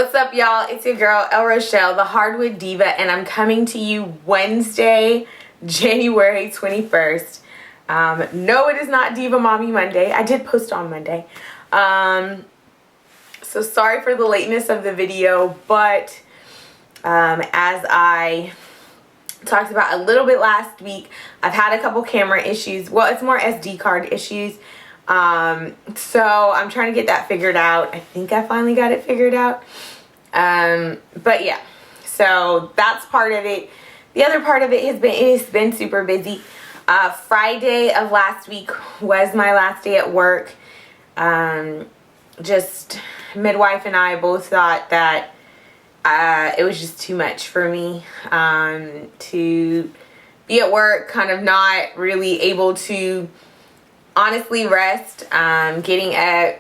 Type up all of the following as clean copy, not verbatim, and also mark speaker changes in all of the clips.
Speaker 1: What's up, y'all? It's your girl, El Rochelle, the Hardwood Diva, and I'm coming to you Wednesday, January 21st. No, it is not Diva Mommy Monday. I did post on Monday. So sorry for the lateness of the video, but as I talked about a little bit last week, I've had a couple camera issues. Well, it's more SD card issues. So I'm trying to get that figured out. I think I finally got it figured out. But yeah, so that's part of it. The other part of it has been super busy. Friday of last week was my last day at work. Just midwife and I both thought that it was just too much for me to be at work, kind of not really able to honestly rest. Getting up,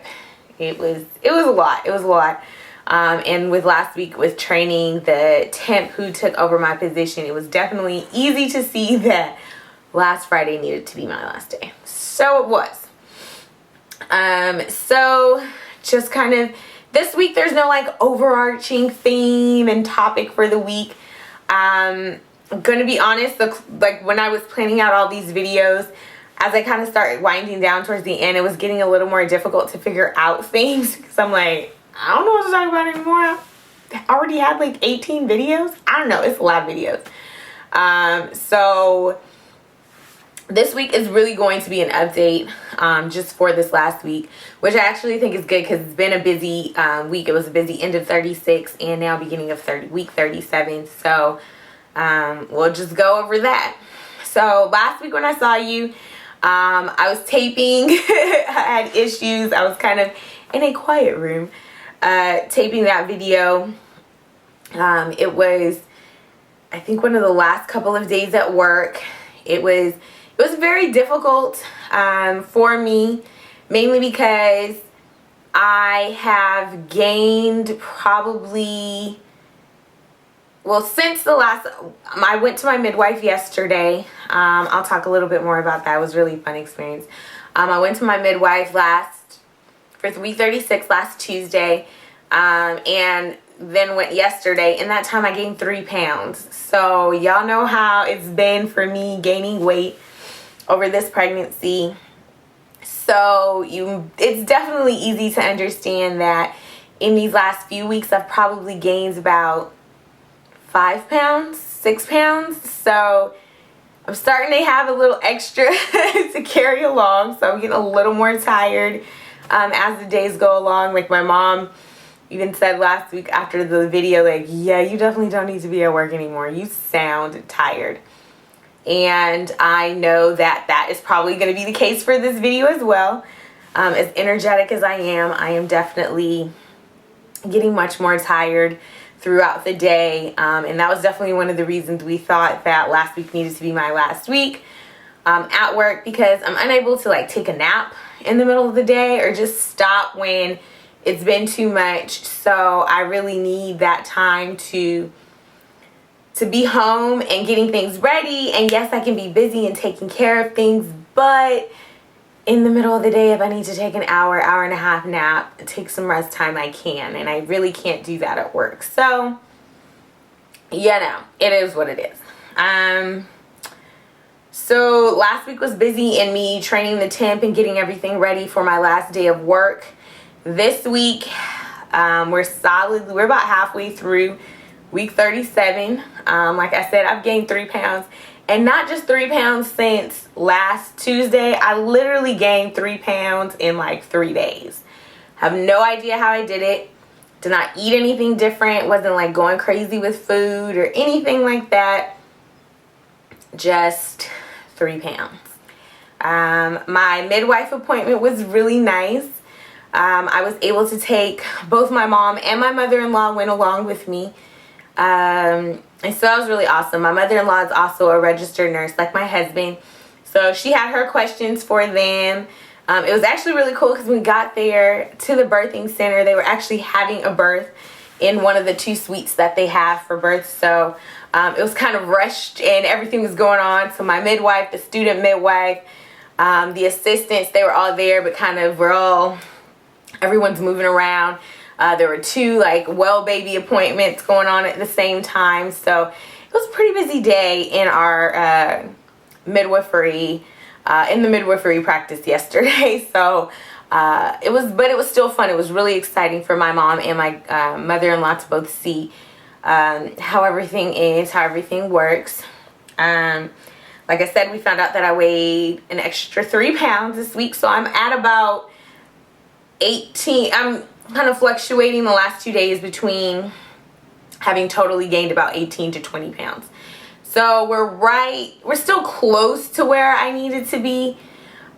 Speaker 1: it was a lot. And with last week with training the temp who took over my position, it was definitely easy to see that last Friday needed to be my last day. So it was. So just kind of this week, there's no like overarching theme and topic for the week. I'm gonna be honest, like when I was planning out all these videos, as I kind of started winding down towards the end, it was getting a little more difficult to figure out things because I'm like, I don't know what to talk about anymore. I already had like 18 videos. I don't know, it's a lot of videos. So this week is really going to be an update just for this last week, which I actually think is good because it's been a busy week. It was a busy end of 36 and now beginning of week 37. So we'll just go over that. So last week when I saw you, I was taping. I had issues. I was kind of in a quiet room taping that video. It was, I think, one of the last couple of days at work. It was very difficult for me, mainly because I have gained probably, well, since the last, I went to my midwife yesterday. I'll talk a little bit more about that. It was a really fun experience. I went to my midwife for week 36 last Tuesday, and then went yesterday. In that time, I gained 3 pounds. So y'all know how it's been for me gaining weight over this pregnancy. So it's definitely easy to understand that in these last few weeks, I've probably gained about 5 pounds, 6 pounds. So I'm starting to have a little extra to carry along. So I'm getting a little more tired as the days go along. Like my mom even said last week after the video, like, yeah, you definitely don't need to be at work anymore. You sound tired. And I know that that is probably going to be the case for this video as well. As energetic as I am definitely getting much more tired throughout the day. And that was definitely one of the reasons we thought that last week needed to be my last week at work, because I'm unable to like take a nap in the middle of the day or just stop when it's been too much. So I really need that time to be home and getting things ready. And yes, I can be busy and taking care of things, but in the middle of the day, if I need to take an hour and a half nap, take some rest time, I can. And I really can't do that at work. So, yeah, no, it is what it is. So last week was busy in me training the temp and getting everything ready for my last day of work. This week, we're about halfway through week 37. Like I said, I've gained 3 pounds. And not just 3 pounds since last Tuesday. I literally gained 3 pounds in like 3 days. Have no idea how I did it. Did not eat anything different. Wasn't like going crazy with food or anything like that. Just 3 pounds. My midwife appointment was really nice. I was able to take both my mom and my mother-in-law went along with me. And so that was really awesome. My mother-in-law is also a registered nurse like my husband. So she had her questions for them. It was actually really cool because when we got there to the birthing center, they were actually having a birth in one of the 2 suites that they have for births. So it was kind of rushed and everything was going on. So my midwife, the student midwife, the assistants, they were all there, but kind of everyone's moving around. There were 2 like well baby appointments going on at the same time. So it was a pretty busy day in our midwifery, in the midwifery practice yesterday. So it was still fun. It was really exciting for my mom and my mother-in-law to both see how everything is, how everything works. Like I said, we found out that I weighed an extra 3 pounds this week, so I'm at about 18. I'm kind of fluctuating the last 2 days between having totally gained about 18 to 20 pounds. So we're still close to where I needed to be.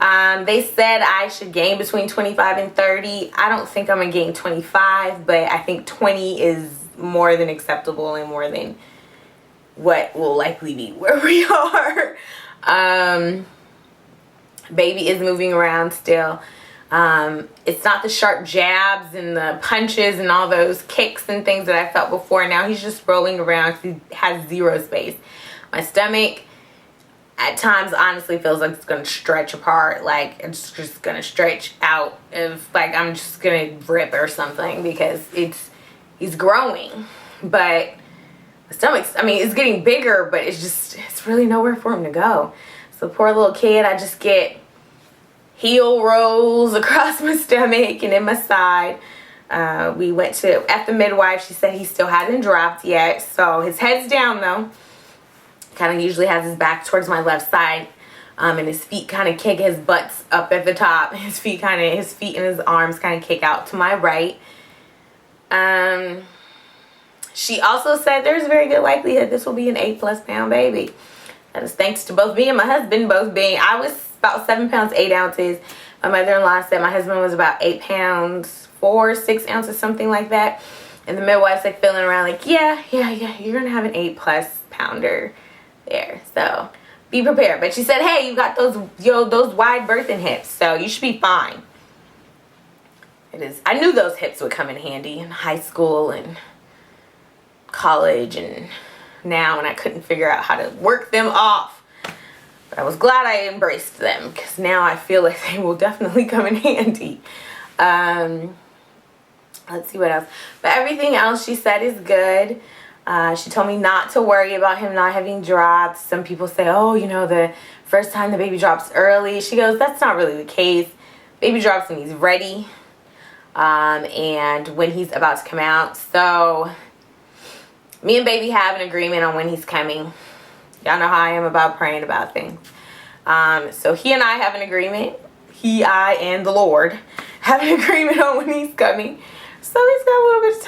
Speaker 1: They said I should gain between 25 and 30. I don't think I'm gonna gain 25, but I think 20 is more than acceptable and more than what will likely be where we are. Baby is moving around still. It's not the sharp jabs and the punches and all those kicks and things that I felt before. Now he's just rolling around. He has 0 space. My stomach at times honestly feels like it's gonna stretch apart, like it's just gonna stretch out, if like I'm just gonna rip or something, because he's growing, but the stomach's, I mean, it's getting bigger, but it's really nowhere for him to go. So poor little kid, I just get heel rolls across my stomach and in my side. We went at the midwife. She said he still hasn't dropped yet, so his head's down though. Kind of usually has his back towards my left side, and his feet kind of kick, his butt's up at the top. His feet and his arms kind of kick out to my right. She also said there's a very good likelihood this will be an 8+ pound baby. That is thanks to both me and my husband I was about 7 pounds 8 ounces. My mother-in-law said my husband was about 8 pounds 4-6 ounces, something like that. And the midwife's like feeling around like, yeah, you're gonna have an 8+ pounder there, so be prepared. But she said, hey, you got those wide birthing hips, so you should be fine. I knew those hips would come in handy in high school and college and now, and I couldn't figure out how to work them off, but I was glad I embraced them, because now I feel like they will definitely come in handy. Let's see what else, but everything else she said is good. She told me not to worry about him not having dropped. Some people say, oh, you know, the first time the baby drops early. She goes, that's not really the case. Baby drops when he's ready, and when he's about to come out. So me and baby have an agreement on when he's coming. Y'all know how I am about praying about things. So he and I have an agreement. He, I, and the Lord have an agreement on when he's coming. So he's got a little bit of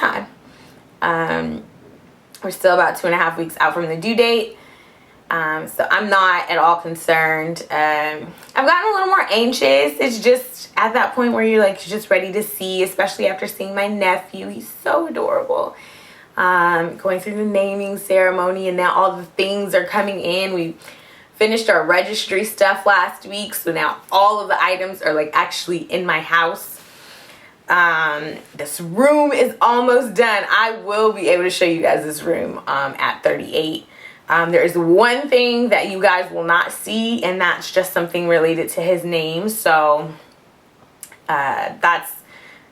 Speaker 1: time. We're still about 2.5 weeks out from the due date. So I'm not at all concerned. I've gotten a little more anxious. It's just at that point where you're just ready to see, especially after seeing my nephew. He's so adorable. Going through the naming ceremony, and now all the things are coming in. We finished our registry stuff last week, so now all of the items are actually in my house. This room is almost done. I will be able to show you guys this room at 38. There is one thing that you guys will not see, and that's just something related to his name. So that's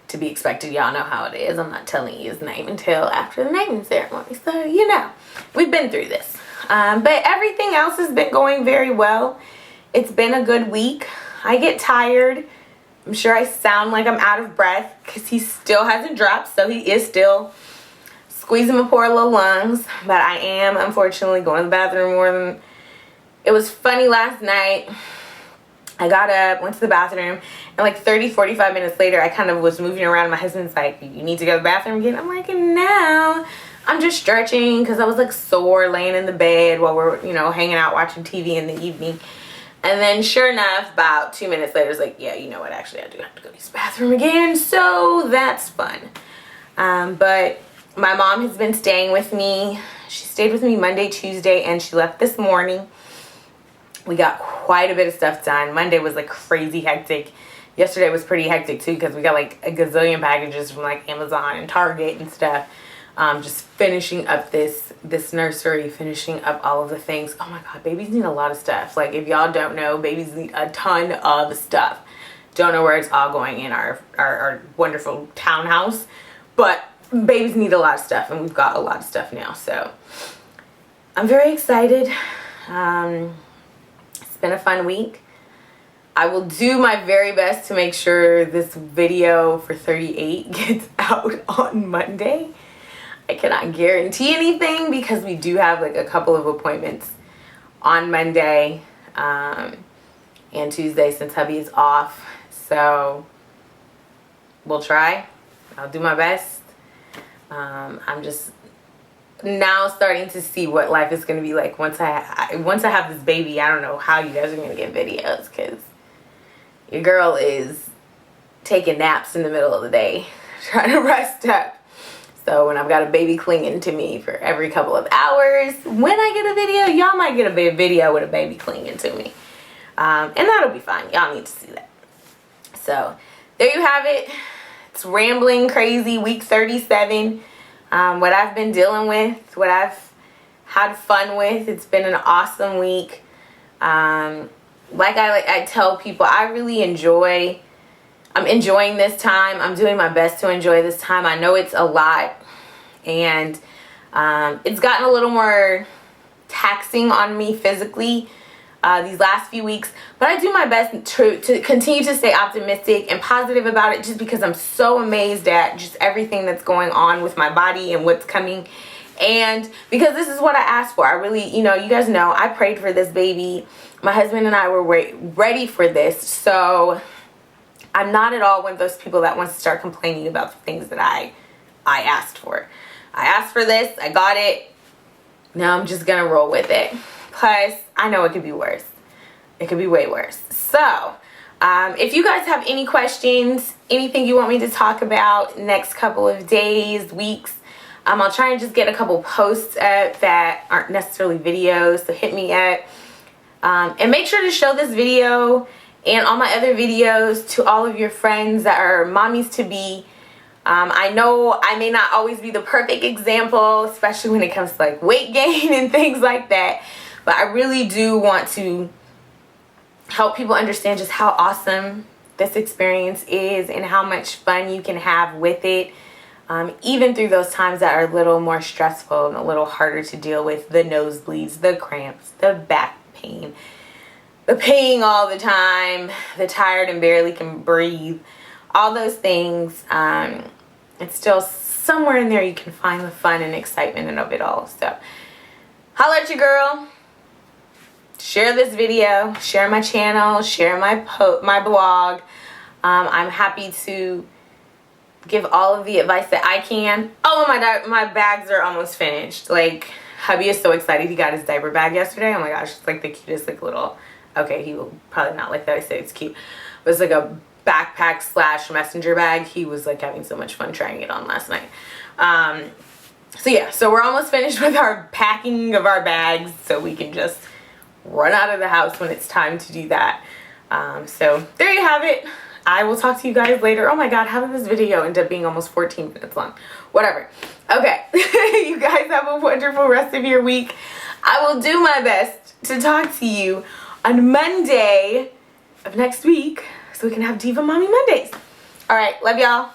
Speaker 1: to be expected. Y'all know how it is. I'm not telling you his name until after the naming ceremony. So, you know, we've been through this. But everything else has been going very well. It's been a good week. I get tired. I'm sure I sound like I'm out of breath because he still hasn't dropped. So he is still squeezing my poor little lungs. But I am, unfortunately, going to the bathroom more than... It was funny last night. I got up, went to the bathroom, and 30-45 minutes later, I kind of was moving around. My husband's like, you need to go to the bathroom again? I'm like, no. I'm just stretching because I was sore laying in the bed while we're, hanging out watching TV in the evening. And then sure enough, about 2 minutes later, it's like, yeah, you know what, actually I do have to go use the bathroom again. So that's fun. But my mom has been staying with me. She stayed with me Monday, Tuesday, and she left this morning. We got quite a bit of stuff done. Monday was crazy hectic. Yesterday was pretty hectic too because we got a gazillion packages from Amazon and Target and stuff. Just finishing up this nursery, finishing up all of the things. Oh my God, babies need a lot of stuff. If y'all don't know, babies need a ton of stuff. Don't know where it's all going in our wonderful townhouse, but babies need a lot of stuff, and we've got a lot of stuff now, so I'm very excited. It's been a fun week. I will do my very best to make sure this video for 38 gets out on Monday. I cannot guarantee anything because we do have like a couple of appointments on Monday and Tuesday since hubby is off. So we'll try. I'll do my best. I'm just now starting to see what life is going to be like once I have this baby. I don't know how you guys are going to get videos because your girl is taking naps in the middle of the day, trying to rest up. So when I've got a baby clinging to me for every couple of hours, when I get a video, y'all might get a video with a baby clinging to me. And that'll be fine. Y'all need to see that. So there you have it. It's rambling crazy week 37. What I've been dealing with, what I've had fun with. It's been an awesome week. Like I tell people, I'm enjoying this time. I'm doing my best to enjoy this time. I know it's a lot, and it's gotten a little more taxing on me physically these last few weeks, but I do my best to continue to stay optimistic and positive about it, just because I'm so amazed at just everything that's going on with my body and what's coming. And because this is what I asked for. I really, you guys know, I prayed for this baby. My husband and I were ready for this. So I'm not at all one of those people that wants to start complaining about the things that I asked for. I asked for this. I got it. Now I'm just going to roll with it. Plus, I know it could be worse. It could be way worse. So if you guys have any questions, anything you want me to talk about next couple of days, weeks, I'll try and just get a couple posts up that aren't necessarily videos, so hit me up. And make sure to show this video and all my other videos to all of your friends that are mommies to be. I know I may not always be the perfect example, especially when it comes to like weight gain and things like that, but I really do want to help people understand just how awesome this experience is and how much fun you can have with it. Even through those times that are a little more stressful and a little harder to deal with, the nosebleeds, the cramps, the back pain, the peeing all the time, the tired and barely can breathe, all those things. It's still somewhere in there you can find the fun and excitement of it all. So holla at your girl. Share this video, share my channel, share my blog. I'm happy to give all of the advice that I can. Oh my bags are almost finished. Like, hubby is so excited. He got his diaper bag yesterday. Oh my gosh, it's like the cutest like little, okay, he will probably not like that I say it's cute, but it's like a backpack / messenger bag. He was like having so much fun trying it on last night. So yeah, so we're almost finished with our packing of our bags, so we can just run out of the house when it's time to do that. So there you have it. I will talk to you guys later. Oh my god, how did this video end up being almost 14 minutes long? Whatever. Okay. You guys have a wonderful rest of your week. I will do my best to talk to you on Monday of next week so we can have Diva Mommy Mondays. Alright, love y'all.